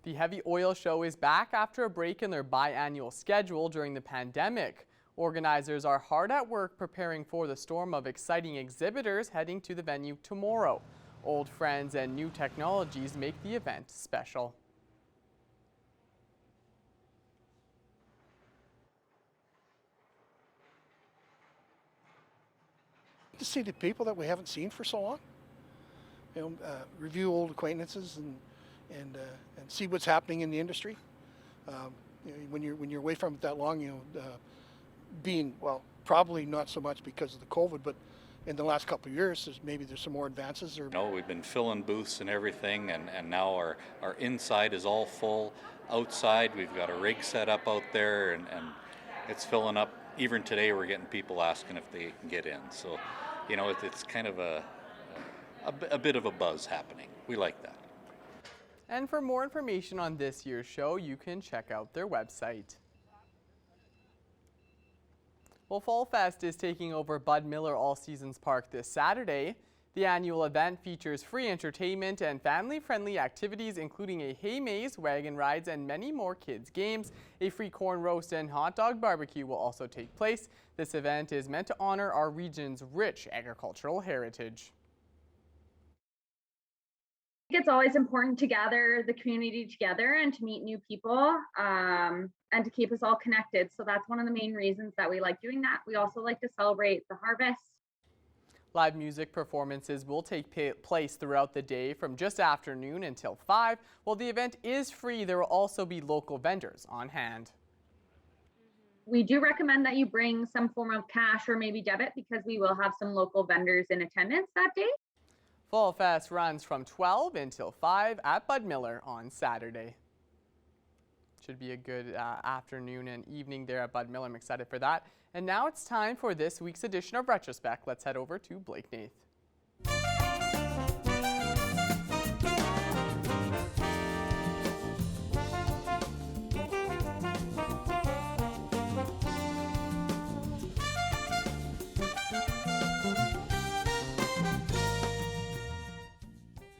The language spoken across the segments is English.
The Heavy Oil Show is back after a break in their biannual schedule during the pandemic. Organizers are hard at work preparing for the storm of exciting exhibitors heading to the venue tomorrow. Old friends and new technologies make the event special. To see the people that we haven't seen for so long, review old acquaintances and see what's happening in the industry. When you're away from it that long, probably not so much because of the COVID, but in the last couple of years, there's some more advances. We've been filling booths and everything, and now our inside is all full. Outside, we've got a rig set up out there, and it's filling up. Even today, we're getting people asking if they can get in. So, it's kind of a bit of a buzz happening. We like that. And for more information on this year's show, you can check out their website. Well, Fall Fest is taking over Bud Miller All Seasons Park this Saturday. The annual event features free entertainment and family-friendly activities, including a hay maze, wagon rides, and many more kids' games. A free corn roast and hot dog barbecue will also take place. This event is meant to honor our region's rich agricultural heritage. It's always important to gather the community together and to meet new people and to keep us all connected. So that's one of the main reasons that we like doing that. We also like to celebrate the harvest. Live music performances will take place throughout the day from just after noon until 5. While the event is free, there will also be local vendors on hand. We do recommend that you bring some form of cash or maybe debit because we will have some local vendors in attendance that day. Fall Fest runs from 12 until 5 at Bud Miller on Saturday. Should be a good afternoon and evening there at Bud Miller. I'm excited for that. And now it's time for this week's edition of Retrospect. Let's head over to Blake Nath.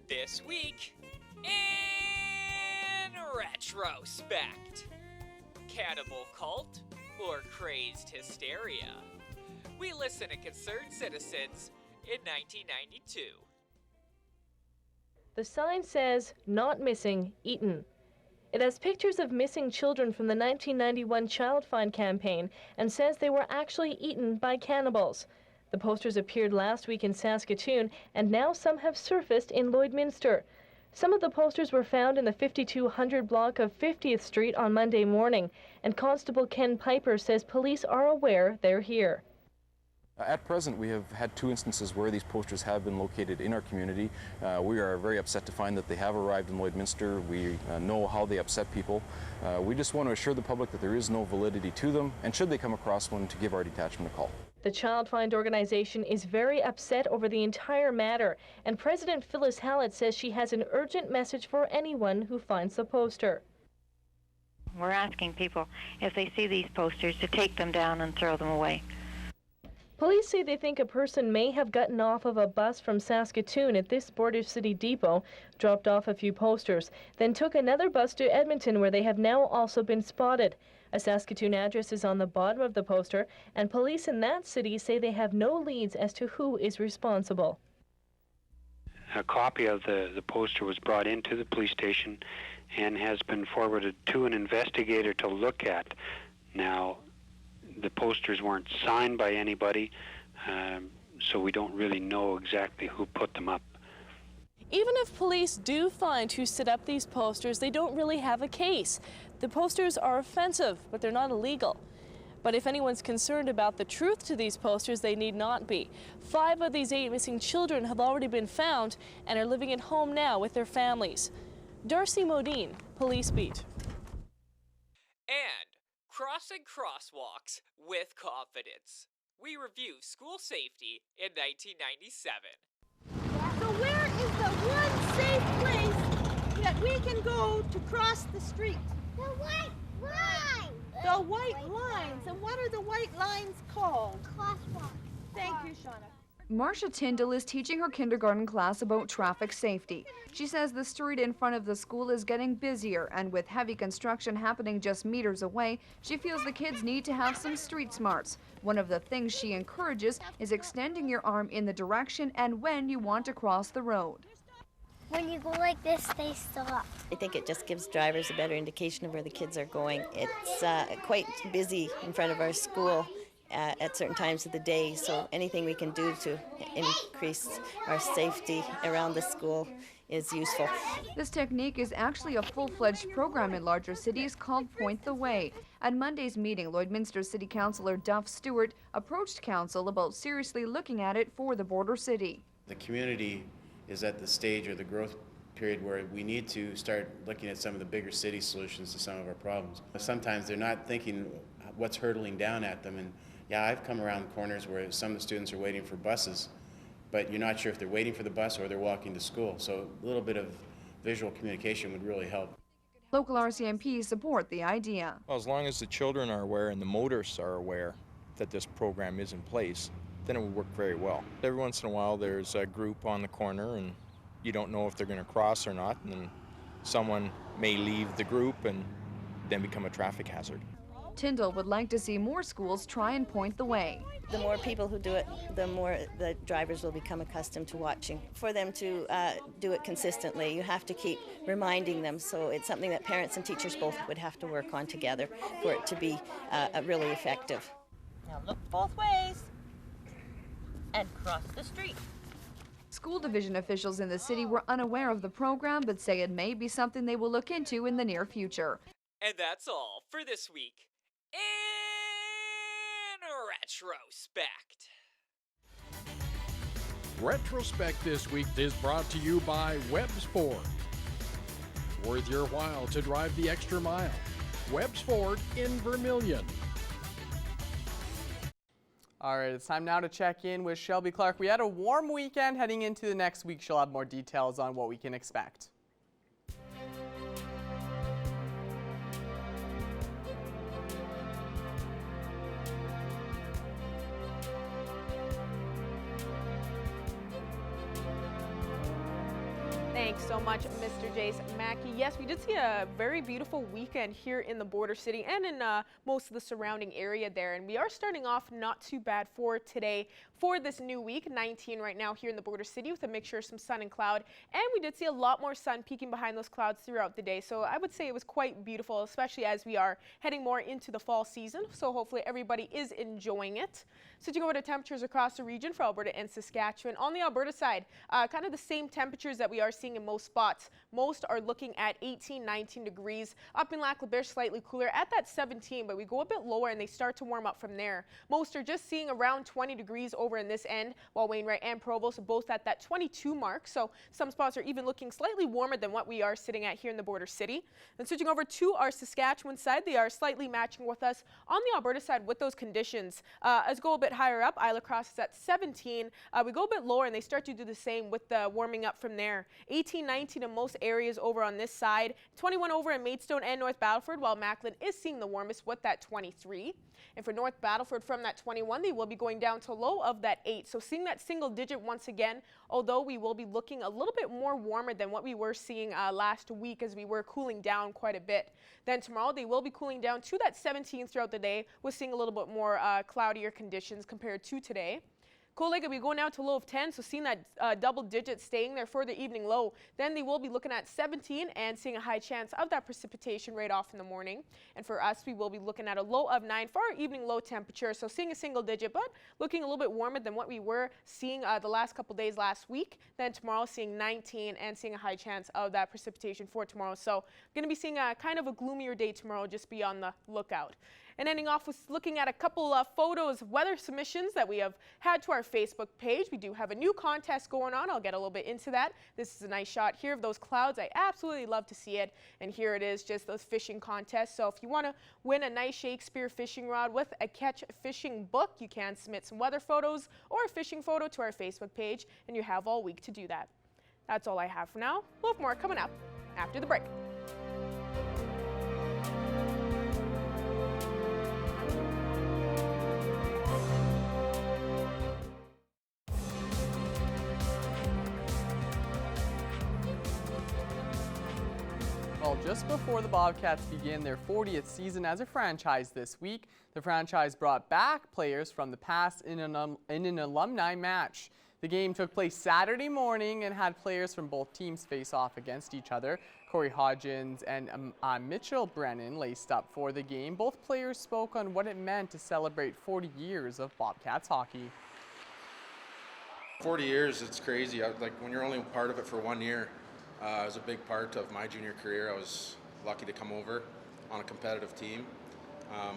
This week in Retrospect, cannibal cult or crazed hysteria? We listen to concerned citizens in 1992. The sign says, "Not missing, eaten." It has pictures of missing children from the 1991 Child Find campaign and says they were actually eaten by cannibals. The posters appeared last week in Saskatoon, and now some have surfaced in Lloydminster. Some of the posters were found in the 5200 block of 50th Street on Monday morning, and Constable Ken Piper says police are aware they're here. At present, we have had 2 instances where these posters have been located in our community. We are very upset to find that they have arrived in Lloydminster. We know how they upset people. We just want to assure the public that there is no validity to them, and should they come across one, to give our detachment a call. The Child Find organization is very upset over the entire matter, and President Phyllis Hallett says she has an urgent message for anyone who finds the poster. We're asking people, if they see these posters, to take them down and throw them away. Police say they think a person may have gotten off of a bus from Saskatoon at this Border City depot, dropped off a few posters, then took another bus to Edmonton, where they have now also been spotted. A Saskatoon address is on the bottom of the poster, and police in that city say they have no leads as to who is responsible. A copy of the poster was brought into the police station and has been forwarded to an investigator to look at. Now, the posters weren't signed by anybody, so we don't really know exactly who put them up. Even if police do find who set up these posters, they don't really have a case. The posters are offensive, but they're not illegal. But if anyone's concerned about the truth to these posters, they need not be. 5 of these 8 missing children have already been found and are living at home now with their families. Darcy Modine, Police Beat. And crossing crosswalks with confidence. We review school safety in 1997. So where is the one safe place that we can go to cross the street? The white lines! The white lines. And what are the white lines called? Crosswalk. Thank you, Shauna. Marcia Tyndall is teaching her kindergarten class about traffic safety. She says the street in front of the school is getting busier, and with heavy construction happening just meters away, she feels the kids need to have some street smarts. One of the things she encourages is extending your arm in the direction and when you want to cross the road. When you go like this, they stop. I think it just gives drivers a better indication of where the kids are going. It's quite busy in front of our school at certain times of the day, so anything we can do to increase our safety around the school is useful. This technique is actually a full-fledged program in larger cities called Point the Way. At Monday's meeting, Lloydminster City Councillor Duff Stewart approached Council about seriously looking at it for the border city. The community is at the stage or the growth period where we need to start looking at some of the bigger city solutions to some of our problems. Sometimes they're not thinking what's hurtling down at them, and yeah, I've come around corners where some of the students are waiting for buses, but you're not sure if they're waiting for the bus or they're walking to school. So a little bit of visual communication would really help. Local RCMPs support the idea. Well, as long as the children are aware and the motorists are aware that this program is in place, then it would work very well. Every once in a while there's a group on the corner and you don't know if they're going to cross or not, and then someone may leave the group and then become a traffic hazard. Tyndall would like to see more schools try and point the way. The more people who do it, the more the drivers will become accustomed to watching. For them to do it consistently, you have to keep reminding them, so it's something that parents and teachers both would have to work on together for it to be really effective. Now look both ways and cross the street. School division officials in the city were unaware of the program, but say it may be something they will look into in the near future. And that's all for this week in retrospect. Retrospect this week is brought to you by Webb's Ford. Worth your while to drive the extra mile. Webb's Ford in Vermilion. All right, it's time now to check in with Shelby Clark. We had a warm weekend. Heading into the next week, she'll have more details on what we can expect. Thanks so much, Mr. Jace Mackey. Yes, we did see a very beautiful weekend here in the border city and in most of the surrounding area there. And we are starting off not too bad for today for this new week, 19 right now here in the border city with a mixture of some sun and cloud. And we did see a lot more sun peeking behind those clouds throughout the day. So I would say it was quite beautiful, especially as we are heading more into the fall season. So hopefully everybody is enjoying it. Switching over to temperatures across the region for Alberta and Saskatchewan. On the Alberta side, kind of the same temperatures that we are seeing in most spots. Most are looking at 18, 19 degrees. Up in Lac La Biche, slightly cooler at that 17, but we go a bit lower and they start to warm up from there. Most are just seeing around 20 degrees over in this end, while Wainwright and Provost are both at that 22 mark. So some spots are even looking slightly warmer than what we are sitting at here in the border city. Then switching over to our Saskatchewan side, they are slightly matching with us on the Alberta side with those conditions. As go a bit higher up, Isla Cross is at 17. We go a bit lower and they start to do the same with the warming up from there. 18, 19 in most areas over on this side. 21 over in Maidstone and North Battleford, while Macklin is seeing the warmest with that 23. And for North Battleford from that 21, they will be going down to low of that 8. So seeing that single digit once again, although we will be looking a little bit more warmer than what we were seeing last week as we were cooling down quite a bit. Then tomorrow they will be cooling down to that 17 throughout the day. We're seeing a little bit more cloudier conditions compared to today. Cold Lake will be going down to low of 10, so seeing that double digit staying there for the evening low. Then they will be looking at 17 and seeing a high chance of that precipitation right off in the morning. And for us, we will be looking at a low of 9 for our evening low temperature. So seeing a single digit, but looking a little bit warmer than what we were seeing the last couple days last week. Then tomorrow seeing 19 and seeing a high chance of that precipitation for tomorrow. So going to be seeing a kind of a gloomier day tomorrow, just be on the lookout. And ending off with looking at a couple of photos, weather submissions that we have had to our Facebook page. We do have a new contest going on. I'll get a little bit into that. This is a nice shot here of those clouds. I absolutely love to see it. And here it is, just those fishing contests. So if you want to win a nice Shakespeare fishing rod with a catch fishing book, you can submit some weather photos or a fishing photo to our Facebook page, and you have all week to do that. That's all I have for now. We'll have more coming up after the break. CITL just before the Bobcats begin their 40th season as a franchise this week. The franchise brought back players from the past in an alumni match. The game took place Saturday morning and had players from both teams face off against each other. Corey Hodgins and Mitchell Brennan laced up for the game. Both players spoke on what it meant to celebrate 40 years of Bobcats hockey. 40 years, it's crazy. Like when you're only part of it for 1 year, it was a big part of my junior career. I was lucky to come over on a competitive team.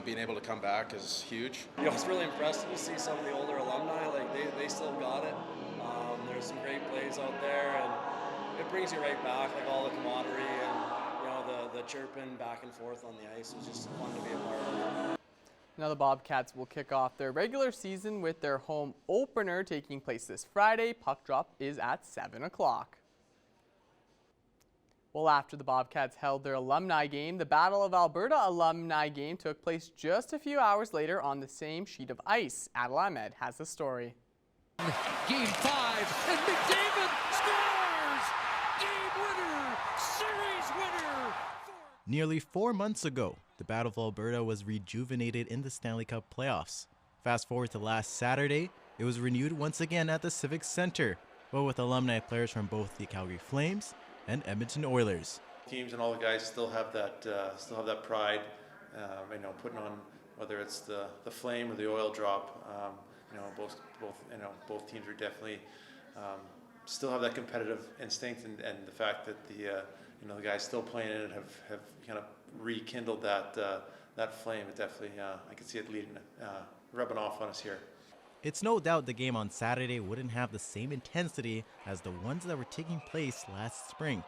Being able to come back is huge. You know, it's really impressive to see some of the older alumni, like they still got it. There's some great plays out there, and it brings you right back, like all the camaraderie and, you know, the chirping back and forth on the ice. It was just fun to be a part of. Now the Bobcats will kick off their regular season with their home opener taking place this Friday. Puck drop is at 7 o'clock. Well, after the Bobcats held their alumni game, the Battle of Alberta alumni game took place just a few hours later on the same sheet of ice. Adel Ahmed has the story. Game 5, and McDavid scores! Game winner! Series winner! Nearly 4 months ago, the Battle of Alberta was rejuvenated in the Stanley Cup playoffs. Fast forward to last Saturday, it was renewed once again at the Civic Center, but with alumni players from both the Calgary Flames and Edmonton Oilers. Teams and all the guys still have that pride, you know, putting on whether it's the flame or the oil drop. You know, both teams are definitely still have that competitive instinct, and the fact that the guys still playing in it have kind of rekindled that flame. It definitely I can see it rubbing off on us here. It's no doubt the game on Saturday wouldn't have the same intensity as the ones that were taking place last spring.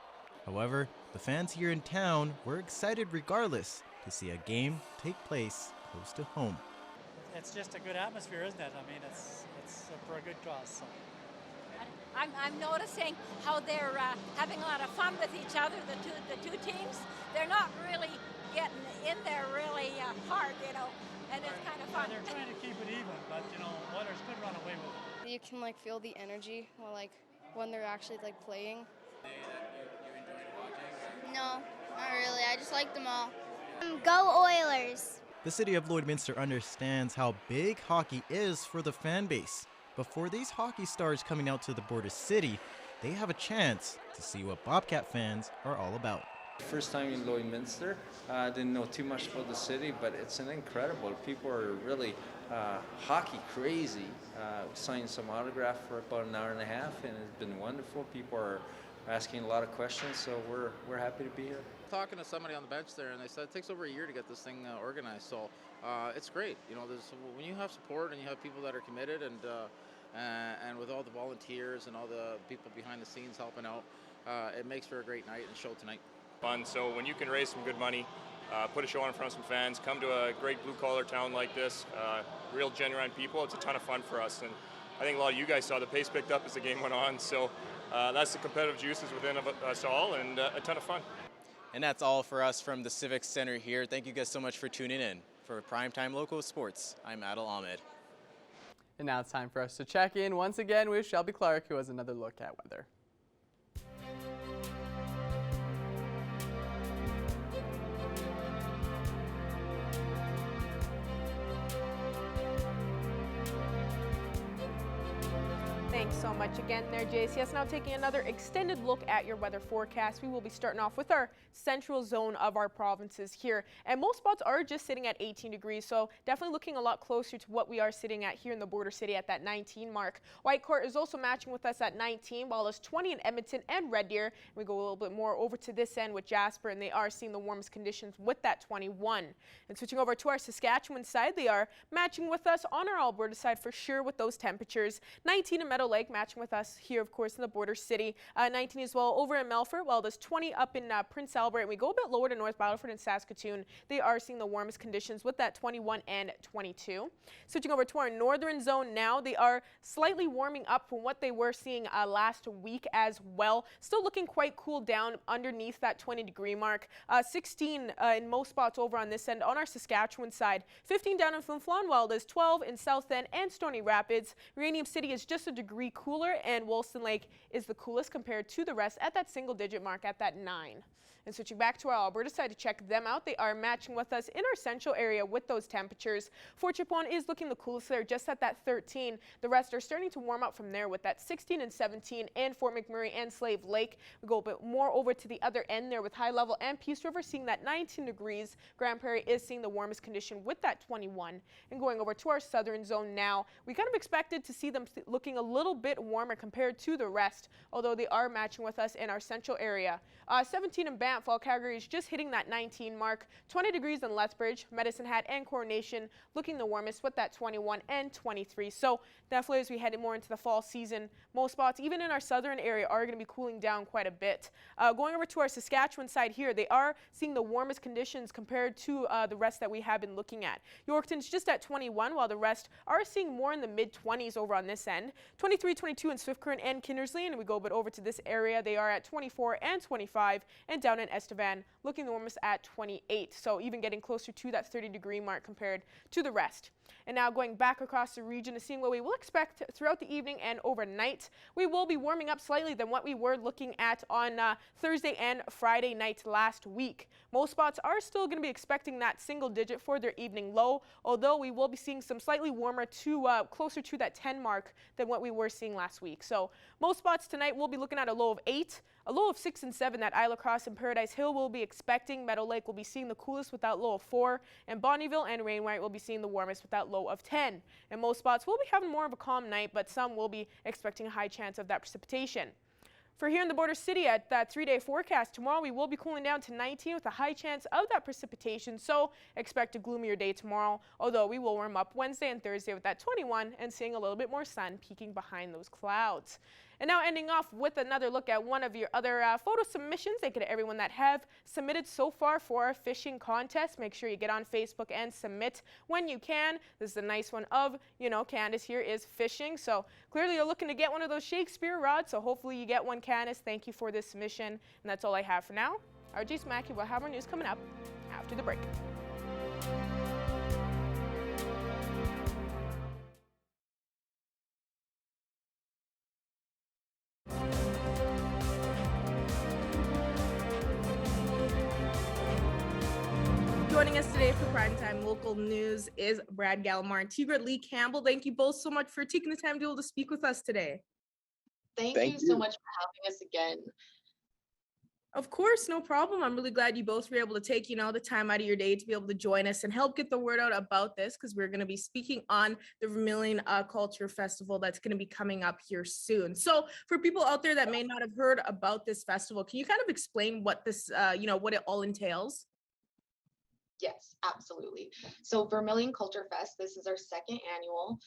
However, the fans here in town were excited regardless to see a game take place close to home. It's just a good atmosphere, isn't it? I mean, it's for a good cause. So. I'm noticing how they're having a lot of fun with each other, the two teams. They're not really getting in there really hard, you know, and it's kind of fun. Yeah, they're trying to keep it even, but, you know, Oilers could run away with it. You can, like, feel the energy when they're actually, playing. You enjoyed watching? No, not really. I just like them all. Go Oilers! The city of Lloydminster understands how big hockey is for the fan base. But for these hockey stars coming out to the border city, they have a chance to see what Bobcat fans are all about. First time in Lloydminster, didn't know too much about the city, but it's an incredible. People are really hockey crazy. Signed some autograph for about an hour and a half, and it's been wonderful. People are asking a lot of questions, so we're happy to be here. Talking to somebody on the bench there, and they said it takes over a year to get this thing organized. So it's great. You know, when you have support and you have people that are committed, and with all the volunteers and all the people behind the scenes helping out, it makes for a great night and show tonight. Fun. So when you can raise some good money, put a show on in front of some fans, come to a great blue-collar town like this, real genuine people, it's a ton of fun for us. And I think a lot of you guys saw the pace picked up as the game went on. So that's the competitive juices within us all, and a ton of fun. And that's all for us from the Civic Center here. Thank you guys so much for tuning in. For Primetime Local Sports, I'm Adel Ahmed. And now it's time for us to check in once again with Shelby Clark, who has another look at weather. Thanks so much again there, JCS. Now taking another extended look at your weather forecast, we will be starting off with our central zone of our provinces here. And most spots are just sitting at 18 degrees, so definitely looking a lot closer to what we are sitting at here in the border city at that 19 mark. Whitecourt is also matching with us at 19, while it's 20 in Edmonton and Red Deer. And we go a little bit more over to this end with Jasper, and they are seeing the warmest conditions with that 21. And switching over to our Saskatchewan side, they are matching with us on our Alberta side for sure with those temperatures. 19 in Meadow Lake matching with us here, of course, in the border city. 19 as well over in Melfort, while there's 20 up in Prince Albert. And we go a bit lower to North Battleford and Saskatoon. They are seeing the warmest conditions with that 21 and 22. Switching over to our northern zone now, they are slightly warming up from what they were seeing last week as well. Still looking quite cool down underneath that 20-degree mark. 16 in most spots over on this end on our Saskatchewan side. 15 down in Flin Flon, while there's 12 in South End and Stony Rapids. Uranium City is just a degree cooler, and Wollaston Lake is the coolest compared to the rest at that single-digit mark at that 9. And switching back to our Alberta side to check them out, they are matching with us in our central area with those temperatures. Fort Chipewyan is looking the coolest there, just at that 13. The rest are starting to warm up from there with that 16 and 17 in Fort McMurray and Slave Lake. We go a bit more over to the other end there with High Level and Peace River seeing that 19 degrees. Grand Prairie is seeing the warmest condition with that 21. And going over to our southern zone now, we kind of expected to see them looking a little bit warmer compared to the rest, although they are matching with us in our central area. 17 in Banff, while Calgary is just hitting that 19 mark. 20 degrees in Lethbridge, Medicine Hat and Coronation looking the warmest with that 21 and 23. So definitely as we head more into the fall season, most spots, even in our southern area, are going to be cooling down quite a bit. Going over to our Saskatchewan side here, they are seeing the warmest conditions compared to the rest that we have been looking at. Yorkton's just at 21, while the rest are seeing more in the mid-20s over on this end. 23, 22 in Swift Current and Kindersley, and we go a bit over to this area. They are at 24 and 25, and down in Estevan, looking the warmest at 28. So even getting closer to that 30-degree mark compared to the rest. And now going back across the region to seeing what we will expect throughout the evening and overnight. We will be warming up slightly than what we were looking at on Thursday and Friday night last week. Most spots are still going to be expecting that single digit for their evening low, although we will be seeing some slightly warmer to closer to that 10 mark than what we were seeing last week. So most spots tonight will be looking at a low of 8. A low of 6 and 7 that Isla Cross and Paradise Hill will be expecting. Meadow Lake will be seeing the coolest with that low of 4. And Bonnyville and Rainwright will be seeing the warmest with that low of 10. And most spots will be having more of a calm night, but some will be expecting a high chance of that precipitation. For here in the Border City at that 3-day forecast, tomorrow we will be cooling down to 19 with a high chance of that precipitation, so expect a gloomier day tomorrow, although we will warm up Wednesday and Thursday with that 21 and seeing a little bit more sun peeking behind those clouds. And now ending off with another look at one of your other photo submissions. Thank you to everyone that have submitted so far for our fishing contest. Make sure you get on Facebook and submit when you can. This is a nice one of, Candace here is fishing. So clearly you're looking to get one of those Shakespeare rods. So hopefully you get one, Candace. Thank you for this submission. And that's all I have for now. RJ Smacky will have our news coming up after the break. Joining us today for Primetime Local News is Brad Gallimore and Tigran Lee Campbell. Thank you both so much for taking the time to be able to speak with us today. Thank you so much for having us again. Of course, no problem. I'm really glad you both were able to take, the time out of your day to be able to join us and help get the word out about this, because we're going to be speaking on the Vermilion Culture Festival that's going to be coming up here soon. So for people out there that may not have heard about this festival, can you kind of explain what this, what it all entails? Yes, absolutely. So Vermilion Culture Fest, this is our second annual.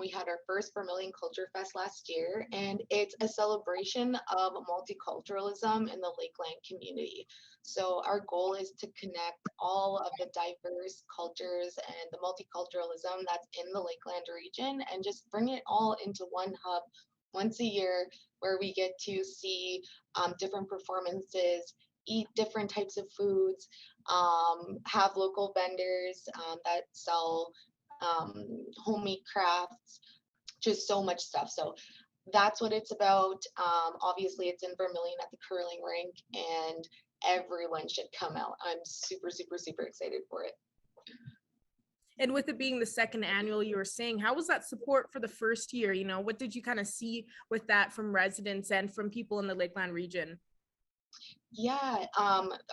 We had our first Vermilion Culture Fest last year, and it's a celebration of multiculturalism in the Lakeland community. So our goal is to connect all of the diverse cultures and the multiculturalism that's in the Lakeland region and just bring it all into one hub once a year, where we get to see different performances, eat different types of foods, have local vendors that sell homemade crafts, just so much stuff. So that's what it's about. Obviously, it's in Vermilion at the curling rink, and everyone should come out. I'm super, super, super excited for it. And with it being the second annual, you were saying, how was that support for the first year? What did you kind of see with that from residents and from people in the Lakeland region? Yeah,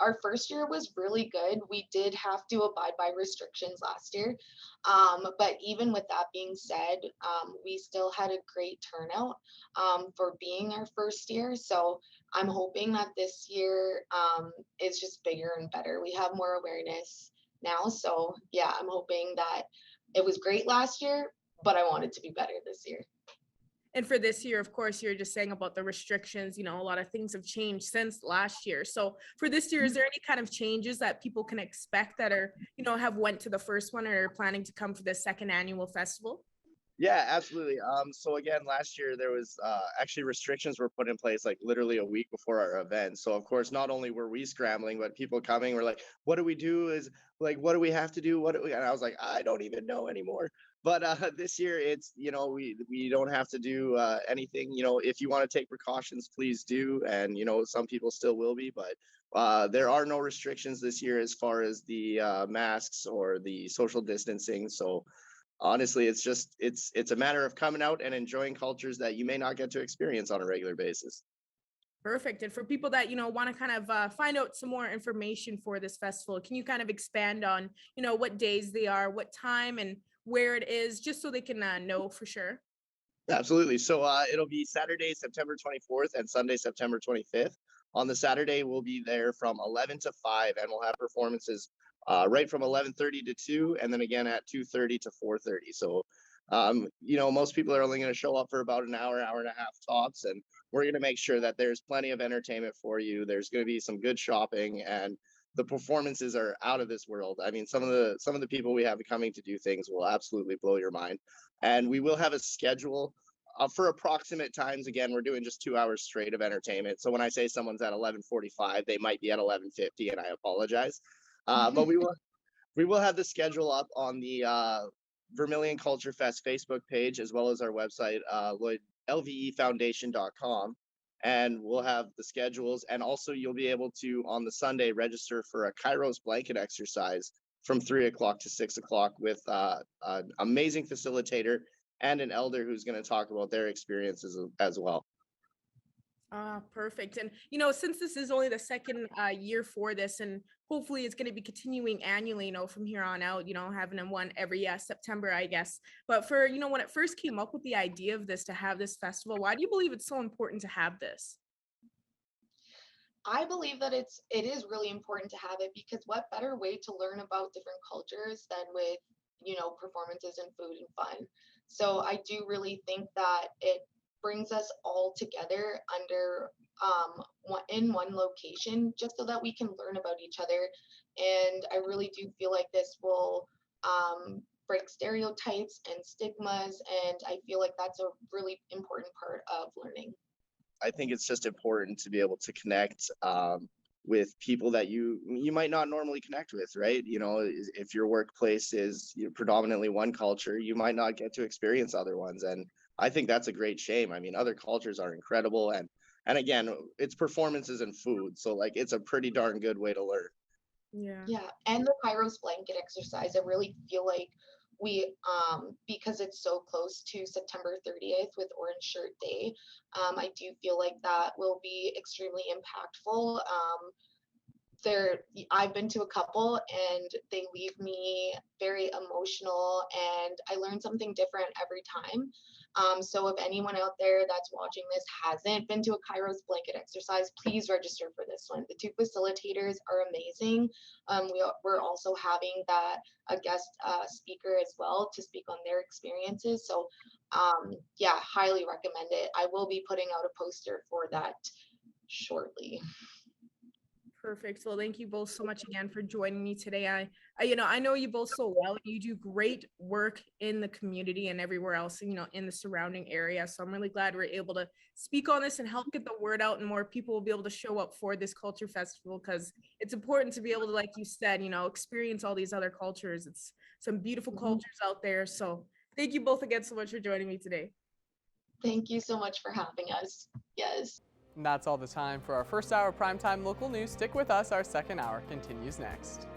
our first year was really good. We did have to abide by restrictions last year. But even with that being said, we still had a great turnout for being our first year. So I'm hoping that this year is just bigger and better. We have more awareness now. So yeah, I'm hoping that it was great last year, but I want it to be better this year. And for this year, of course, you're just saying about the restrictions, a lot of things have changed since last year. So for this year, is there any kind of changes that people can expect that are, have went to the first one or are planning to come for the second annual festival? Yeah, absolutely. So again, last year there was actually restrictions were put in place like literally a week before our event. So of course, not only were we scrambling, but people coming were like, what do we do? Is like, what do we have to do? And I was like, I don't even know anymore. But this year it's, we don't have to do anything. If you want to take precautions, please do. And, some people still will be, but there are no restrictions this year as far as the masks or the social distancing. So honestly, it's a matter of coming out and enjoying cultures that you may not get to experience on a regular basis. Perfect. And for people that, want to kind of find out some more information for this festival, can you kind of expand on, what days they are, what time and where it is, just so they can know for sure? Absolutely. So it'll be Saturday, September 24th and Sunday, September 25th. On the Saturday, we'll be there from 11 to 5, and we'll have performances right from 11:30 to 2, and then again at 2:30 to 4:30. So, most people are only going to show up for about an hour and a half tops, and we're going to make sure that there's plenty of entertainment for you. There's going to be some good shopping, and the performances are out of this world. I mean, some of the people we have coming to do things will absolutely blow your mind. And we will have a schedule for approximate times. Again, we're doing just 2 hours straight of entertainment. So when I say someone's at 11:45, they might be at 11:50, and I apologize. But we will have the schedule up on the Vermilion Culture Fest Facebook page, as well as our website, lvefoundation.com. And we'll have the schedules. And also you'll be able to, on the Sunday, register for a Kairos blanket exercise from 3 o'clock to 6 o'clock with an amazing facilitator and an elder who's going to talk about their experiences as well. Perfect. And, since this is only the second year for this, and hopefully it's going to be continuing annually, from here on out, having them one every September, I guess. But for, when it first came up with the idea of this, to have this festival, why do you believe it's so important to have this? I believe that it is really important to have it, because what better way to learn about different cultures than with, performances and food and fun. So I do really think that it brings us all together under in one location, just so that we can learn about each other. And I really do feel like this will break stereotypes and stigmas, and I feel like that's a really important part of learning. I think it's just important to be able to connect with people that you might not normally connect with, right? If your workplace is predominantly one culture, you might not get to experience other ones. And I think that's a great shame. I mean, other cultures are incredible. And again, it's performances and food. So like, it's a pretty darn good way to learn. Yeah. And the Kairos blanket exercise, I really feel like we, because it's so close to September 30th with Orange Shirt Day, I do feel like that will be extremely impactful. I've been to a couple, and they leave me very emotional, and I learn something different every time. So if anyone out there that's watching this hasn't been to a Kairos blanket exercise, please register for this one. The two facilitators are amazing. We're also having a guest speaker as well to speak on their experiences. So highly recommend it. I will be putting out a poster for that shortly. Perfect. Well, thank you both so much again for joining me today. I know you both so well. You do great work in the community and everywhere else, in the surrounding area. So I'm really glad we're able to speak on this and help get the word out, and more people will be able to show up for this culture festival, because it's important to be able to, like you said, experience all these other cultures. It's some beautiful cultures out there. So thank you both again so much for joining me today. Thank you so much for having us. Yes. And that's all the time for our first hour of Primetime Local News. Stick with us. Our second hour continues next.